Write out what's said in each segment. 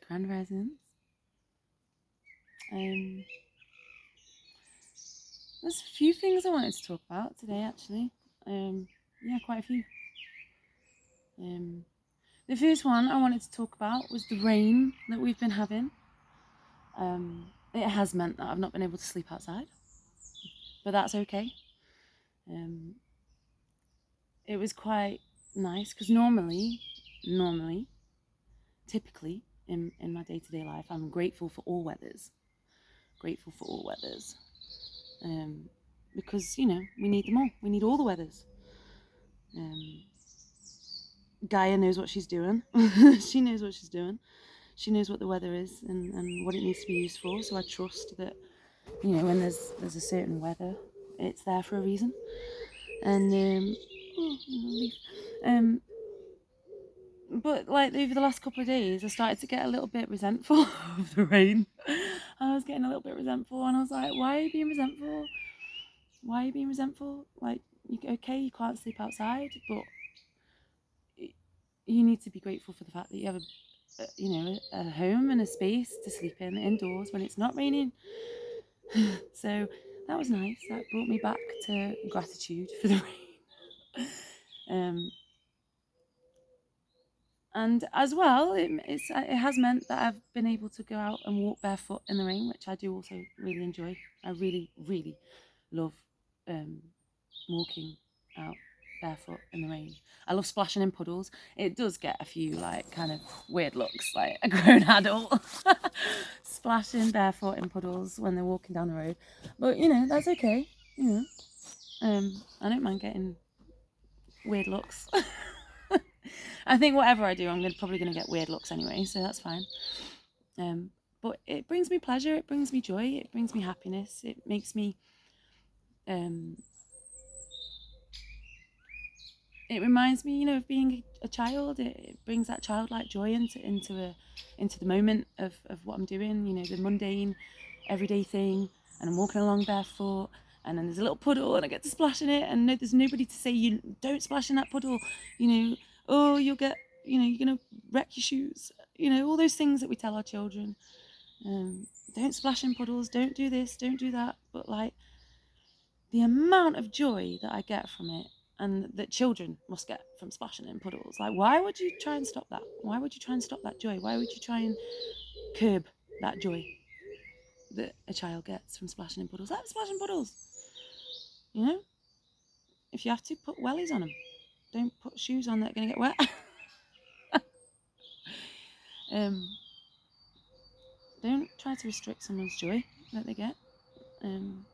Grand Risings. There's a few things I wanted to talk about today, actually. Yeah, quite a few. The first one I wanted to talk about was the rain that we've been having. It has meant that I've not been able to sleep outside, but that's okay. It was quite nice because normally, typically in my day-to-day life, I'm grateful for all weathers. Because, you know, we need them all. We need all the weathers. Gaia knows what she's doing. She knows what she's doing. She knows what the weather is and what it needs to be used for. So I trust that, you know, when there's a certain weather, it's there for a reason. And but like over the last couple of days, I started to get a little bit resentful of the rain. I was getting a little bit resentful, and I was like, "Why are you being resentful? Why are you being resentful? Like, okay, you can't sleep outside, but you need to be grateful for the fact that you have a home and a space to sleep in indoors when it's not raining." So that was nice. That brought me back to gratitude for the rain. And as well, it has meant that I've been able to go out and walk barefoot in the rain, which I do also really enjoy. I really, really love walking out barefoot in the rain. I love splashing in puddles. It does get a few like kind of weird looks, like a grown adult splashing barefoot in puddles when they're walking down the road. But you know, that's okay. You know, I don't mind getting weird looks. I think whatever I do, I'm probably going to get weird looks anyway, so that's fine. But it brings me pleasure, it brings me joy, it brings me happiness, it makes me it reminds me, you know, of being a child. It brings that childlike joy into the moment of what I'm doing, you know, the mundane everyday thing, and I'm walking along barefoot, and then there's a little puddle and I get to splash in it, and there's nobody to say, you don't splash in that puddle, you know, oh, you'll get, you know, you're gonna wreck your shoes, you know, all those things that we tell our children. Don't splash in puddles, don't do this, don't do that. But like the amount of joy that I get from it, and that children must get from splashing in puddles, like why would you try and stop that? Why would you try and stop that joy? Why would you try and curb that joy that a child gets from splashing in puddles? Let them splash in puddles, you know. If you have to, put wellies on them. Don't put shoes on that are going to get wet. Don't try to restrict someone's joy that they get. And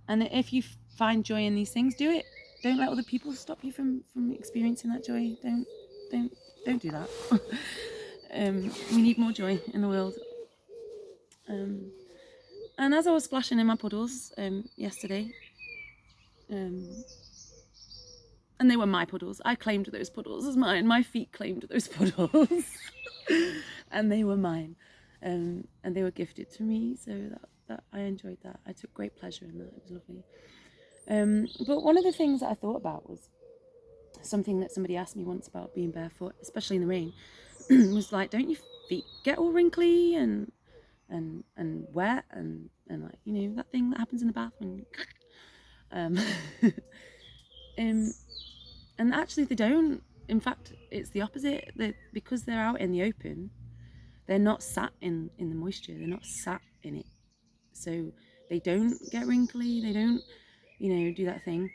if you find joy in these things, do it. Don't let other people stop you from experiencing that joy. Don't do that. We need more joy in the world. And as I was splashing in my puddles yesterday, and they were my puddles. I claimed those puddles as mine. My feet claimed those puddles, and they were mine. And they were gifted to me, so that I enjoyed that. I took great pleasure in that. It was lovely. But one of the things that I thought about was something that somebody asked me once about being barefoot, especially in the rain, was like, don't your feet get all wrinkly and wet and like, you know, that thing that happens in the bath when and actually they don't. In fact, it's the opposite. Because they're out in the open, they're not sat in the moisture, they're not sat in it, so they don't get wrinkly, they don't, you know, do that thing.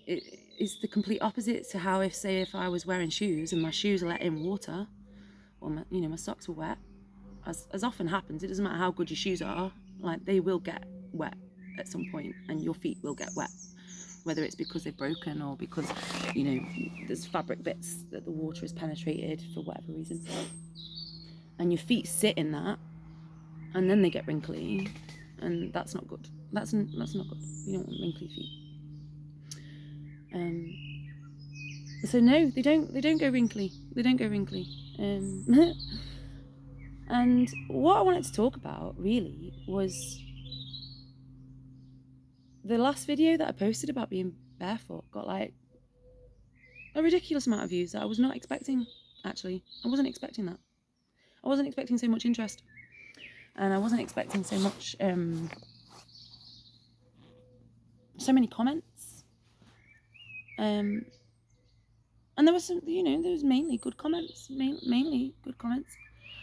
It's the complete opposite to how if I was wearing shoes and my shoes are let in water, or my socks were wet, as often happens, it doesn't matter how good your shoes are, like they will get wet at some point, and your feet will get wet, whether it's because they've broken or because, you know, there's fabric bits that the water has penetrated for whatever reason, and your feet sit in that, and then they get wrinkly, and that's not good. That's not good. You don't want wrinkly feet. So no, they don't go wrinkly. They don't go wrinkly. And what I wanted to talk about really was the last video that I posted about being barefoot got like a ridiculous amount of views that I was not expecting, actually. I wasn't expecting that. I wasn't expecting so much interest. And I wasn't expecting so much, so many comments. And there was some, there was mainly good comments, mainly good comments.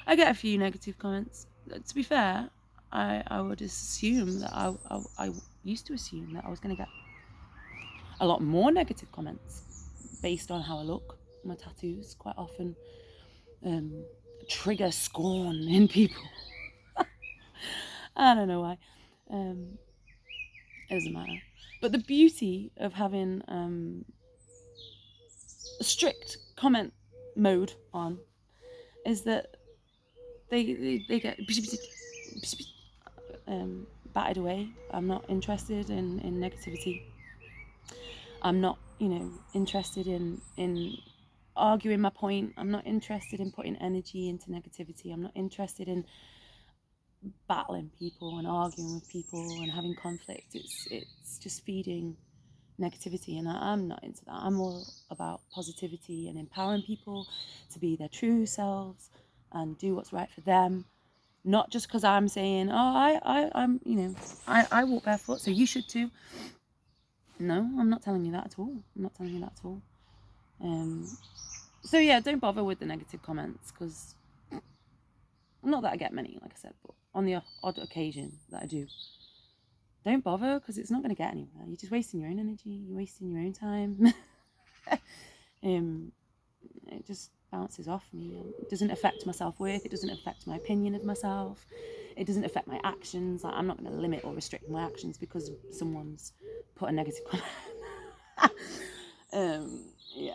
I get a few negative comments. To be fair, I would assume that I used to assume that I was going to get a lot more negative comments based on how I look. My tattoos quite often trigger scorn in people. I don't know why. It doesn't matter. But the beauty of having a strict comment mode on is that they get batted away. I'm not interested in negativity. I'm not, interested in arguing my point. I'm not interested in putting energy into negativity. I'm not interested in battling people and arguing with people and having conflict. It's just feeding negativity, and I'm not into that. I'm all about positivity and empowering people to be their true selves and do what's right for them. Not just because I'm saying, I'm, I walk barefoot, so you should too. No, I'm not telling you that at all. I'm not telling you that at all. So yeah, don't bother with the negative comments, because not that I get many, like I said, but on the odd occasion that I do, don't bother, because it's not going to get anywhere. You're just wasting your own energy. You're wasting your own time. It just bounces off me. It doesn't affect my self-worth. It doesn't affect my opinion of myself. It doesn't affect my actions. Like, I'm not going to limit or restrict my actions because someone's put a negative comment. Yeah,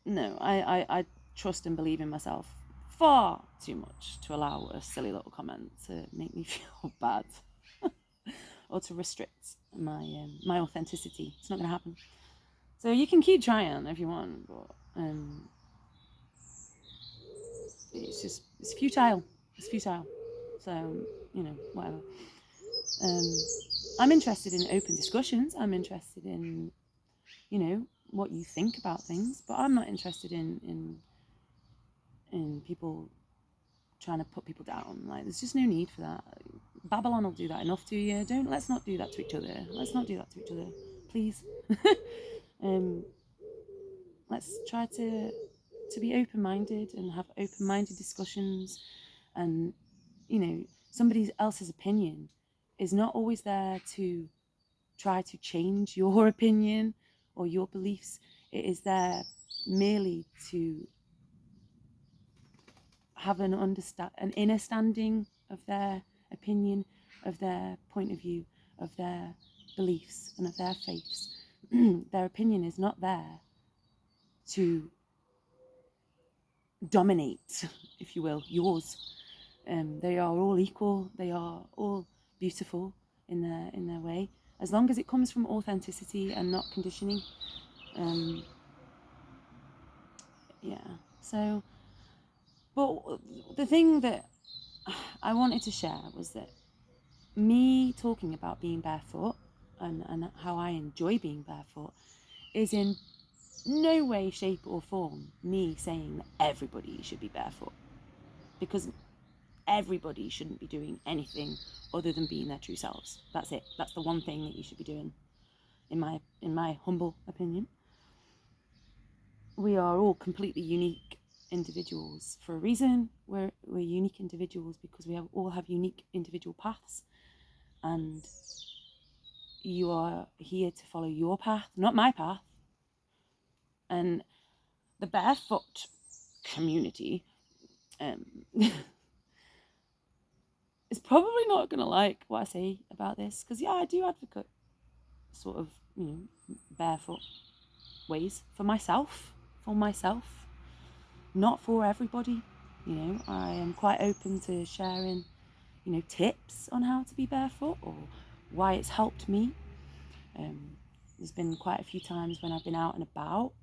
no, I trust and believe in myself far too much to allow a silly little comment to make me feel bad or to restrict my authenticity. It's not going to happen. So you can keep trying if you want, but it's futile. It's futile. So, whatever. I'm interested in open discussions. I'm interested in, what you think about things, but I'm not interested in people trying to put people down. Like, there's just no need for that. Babylon will do that enough to you. Let's not do that to each other. Let's not do that to each other, please. Let's try to be open-minded and have open-minded discussions. And somebody else's opinion is not always there to try to change your opinion or your beliefs. It is there merely to have an understanding of their opinion, of their point of view, of their beliefs and of their faiths. Their opinion is not there to dominate, if you will, yours. They are all equal. They are all beautiful in their way, as long as it comes from authenticity and not conditioning. So, but the thing that I wanted to share was that me talking about being barefoot and how I enjoy being barefoot is in no way, shape or form me saying that everybody should be barefoot, because everybody shouldn't be doing anything other than being their true selves. That's it. That's the one thing that you should be doing, in my humble opinion. We are all completely unique individuals for a reason. We're unique individuals because we all have unique individual paths, and you are here to follow your path, not my path. And the barefoot community is probably not going to like what I say about this, because I do advocate sort of barefoot ways for myself, not for everybody. I am quite open to sharing tips on how to be barefoot or why it's helped me. There's been quite a few times when I've been out and about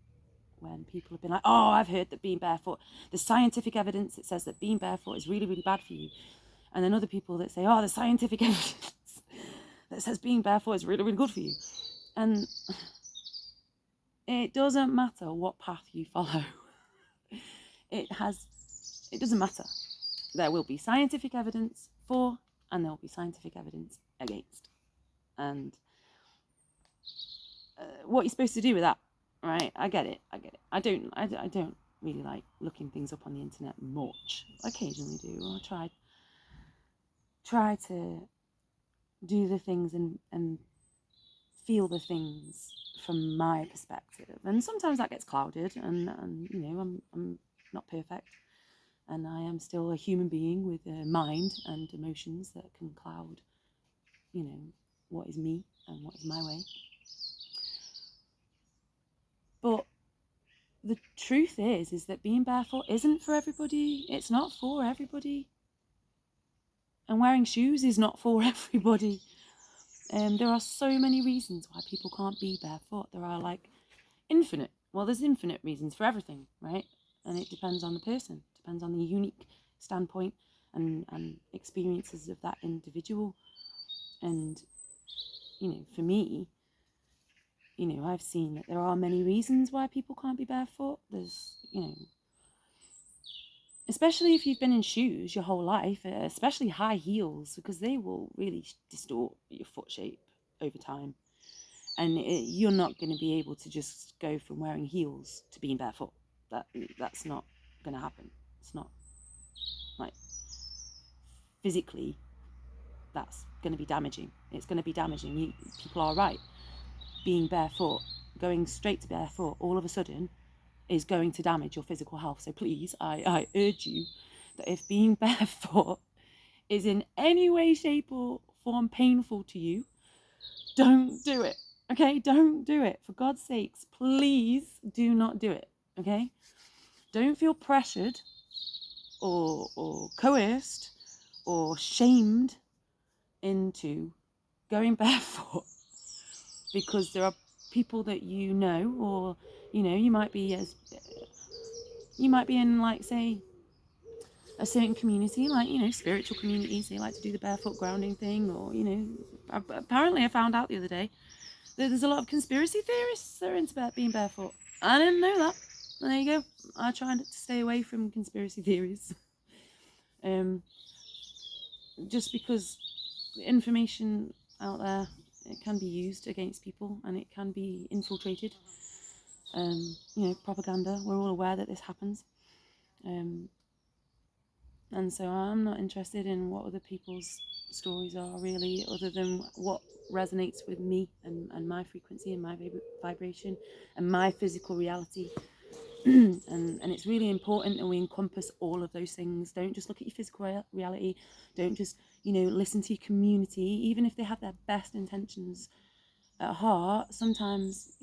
when people have been like, oh, I've heard that being barefoot, there's scientific evidence that says that being barefoot is really, really bad for you. And then other people that say, oh, there's scientific evidence that says being barefoot is really, really good for you. And It doesn't matter what path you follow. It doesn't matter. There will be scientific evidence for, and there will be scientific evidence against. And what you're supposed to do with that, right? I get it. I don't really like looking things up on the internet much. I occasionally do. I try to do the things and feel the things from my perspective. And sometimes that gets clouded, and I'm not perfect. And I am still a human being with a mind and emotions that can cloud, what is me and what is my way. But the truth is that being barefoot isn't for everybody. It's not for everybody. And wearing shoes is not for everybody. There are so many reasons why people can't be barefoot. There are there's infinite reasons for everything, right? And it depends on the person, depends on the unique standpoint and experiences of that individual. And, for me, I've seen that there are many reasons why people can't be barefoot. There's, especially if you've been in shoes your whole life, especially high heels, because they will really distort your foot shape over time. And you're not going to be able to just go from wearing heels to being barefoot. That's not going to happen. It's not, like, physically, that's going to be damaging. It's going to be damaging. People are right. Being barefoot, going straight to barefoot, all of a sudden, is going to damage your physical health. So please, I urge you that if being barefoot is in any way, shape, or form painful to you, don't do it. Okay, don't do it. For God's sakes, please do not do it. Okay, don't feel pressured or coerced or shamed into going barefoot because there are people that or you might be in, like, say, a certain community, like, spiritual communities. They like to do the barefoot grounding thing, or apparently I found out the other day that there's a lot of conspiracy theorists that are into being barefoot. I didn't know that. There you go. I try to stay away from conspiracy theories. Just because information out there, it can be used against people and it can be infiltrated. Propaganda. We're all aware that this happens. And so I'm not interested in what other people's stories are, really, other than what resonates with me and my frequency and my vibration and my physical reality. and it's really important that we encompass all of those things. Don't just look at your physical reality. Don't just listen to your community, even if they have their best intentions at heart. Sometimes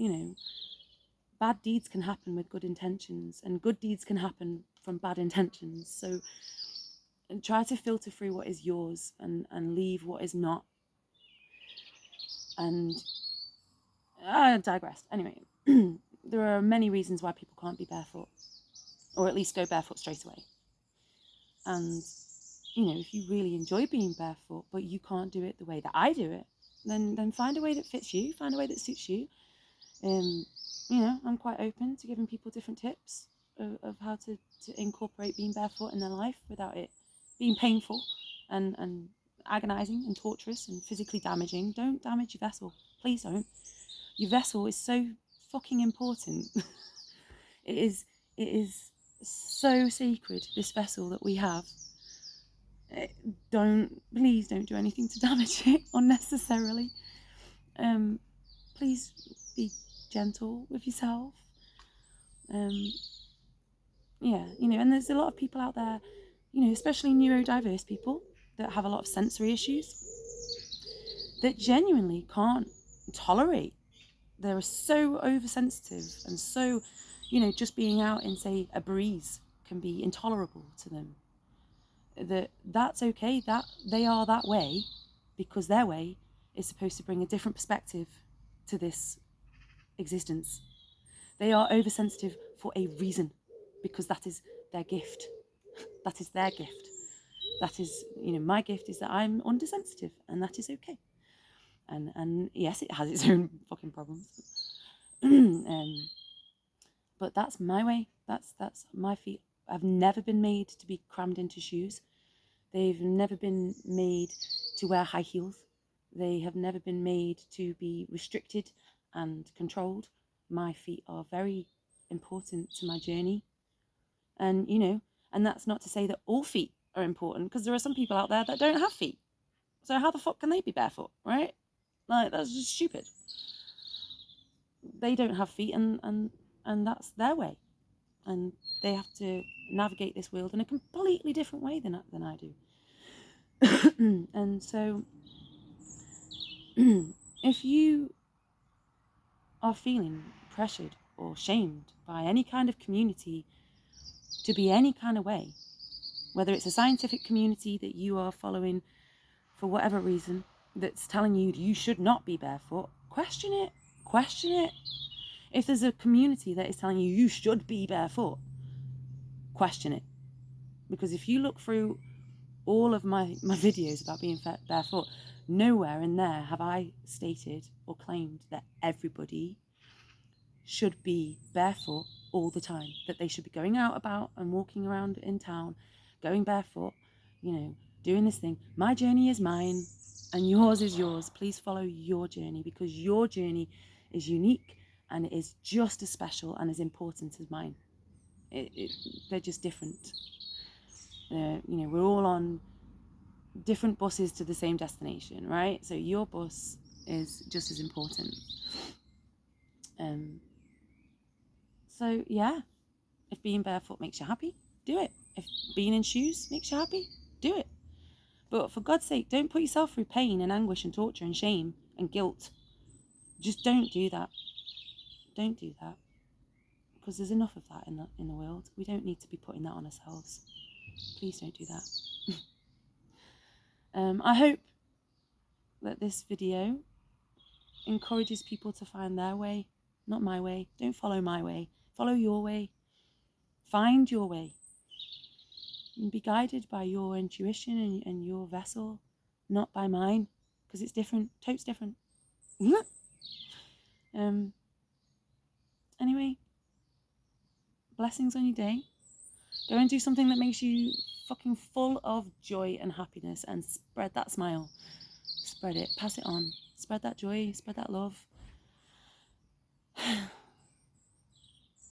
bad deeds can happen with good intentions, and good deeds can happen from bad intentions. So try to filter through what is yours and leave what is not. And I digressed. Anyway, there are many reasons why people can't be barefoot, or at least go barefoot straight away. And if you really enjoy being barefoot, but you can't do it the way that I do it, then find a way that fits you, find a way that suits you. I'm quite open to giving people different tips of how to incorporate being barefoot in their life without it being painful and agonizing and torturous and physically damaging. Don't damage your vessel. Please don't. Your vessel is so fucking important. It is so sacred, this vessel that we have. Please don't do anything to damage it unnecessarily. Please be gentle with yourself. And there's a lot of people out there, especially neurodiverse people that have a lot of sensory issues that genuinely can't tolerate. They're so oversensitive, and so, just being out in, say, a breeze can be intolerable to them. That's okay, that they are that way because their way is supposed to bring a different perspective to this existence. They are oversensitive for a reason, because that is their gift. That is their gift. That is, my gift is that I'm undersensitive, and that is okay. And yes, it has its own fucking problems. But that's my way. That's my feet. I've never been made to be crammed into shoes. They've never been made to wear high heels. They have never been made to be restricted and controlled. My feet are very important to my journey. And, and that's not to say that all feet are important, because there are some people out there that don't have feet. So how the fuck can they be barefoot, right? Like, that's just stupid. They don't have feet, and that's their way. And they have to navigate this world in a completely different way than I do. And so if you are feeling pressured or shamed by any kind of community to be any kind of way, whether it's a scientific community that you are following for whatever reason that's telling you you should not be barefoot, question it. If there's a community that is telling you you should be barefoot, question it. Because if you look through all of my videos about being barefoot, nowhere in there have I stated or claimed that everybody should be barefoot all the time, that they should be going out about and walking around in town, going barefoot, doing this thing. My journey is mine and yours is yours. Please follow your journey, because your journey is unique and it is just as special and as important as mine. They're just different. We're all on different buses to the same destination, right? So your bus is just as important. So yeah, if being barefoot makes you happy, do it. If being in shoes makes you happy, do it. But for God's sake, don't put yourself through pain and anguish and torture and shame and guilt. Just don't do that. Don't do that. Because there's enough of that in the world. We don't need to be putting that on ourselves. Please don't do that. I hope that this video encourages people to find their way, not my way. Don't follow my way. Follow your way. Find your way. And be guided by your intuition and your vessel, not by mine, because it's different. Totes different. Anyway, blessings on your day. Go and do something that makes you fucking full of joy and happiness, and spread that smile. Spread it. Pass it on. Spread that joy. Spread that love.